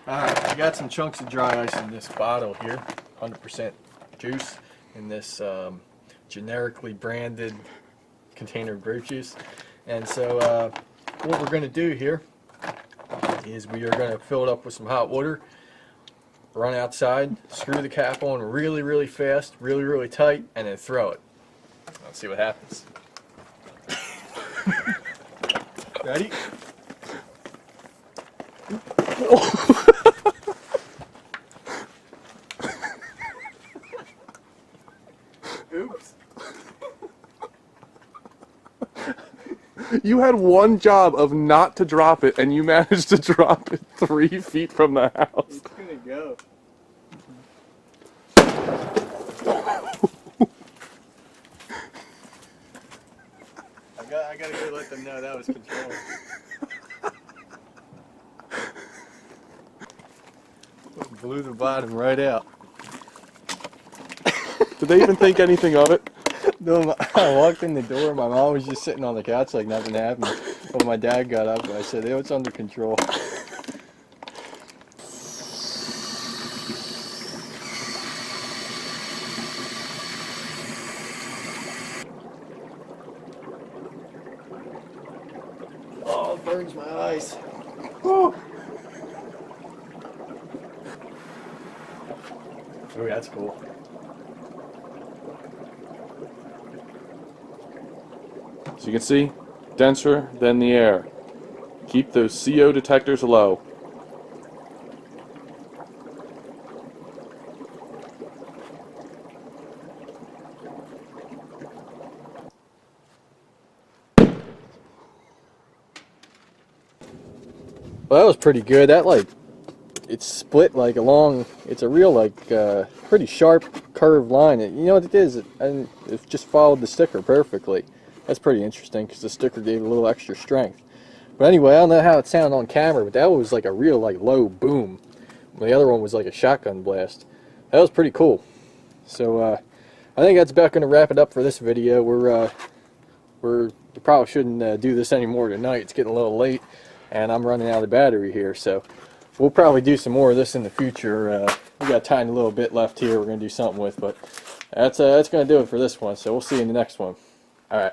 Alright, I got some chunks of dry ice in this bottle here, 100% juice, in this generically branded container of grape juice. And so what we're going to do here is we are going to fill it up with some hot water, run outside, screw the cap on really, really fast, really, really tight, and then throw it. Let's see what happens. Ready? Oops. You had one job of not to drop it, and you managed to drop it 3 feet from the house. It's gonna go. I gotta go let them know that was control. Blew the bottom right out. Did they even think anything of it? No, I walked in the door. My mom was just sitting on the couch like nothing happened. When my dad got up, I said, "Oh, it's under control." Oh, it burns my eyes. Oh. Oh, that's cool. So you can see, denser than the air. Keep those CO detectors low. Well, that was pretty good. That it's split like along. It's a real pretty sharp curved line. You know what it is? And it just followed the sticker perfectly. That's pretty interesting because the sticker gave it a little extra strength. But anyway, I don't know how it sounded on camera, but that was like a real low boom. The other one was like a shotgun blast. That was pretty cool. So I think that's about going to wrap it up for this video. We probably shouldn't do this anymore tonight. It's getting a little late, and I'm running out of battery here. So we'll probably do some more of this in the future. We got a tiny little bit left here we're going to do something with, but that's going to do it for this one. So we'll see you in the next one. All right.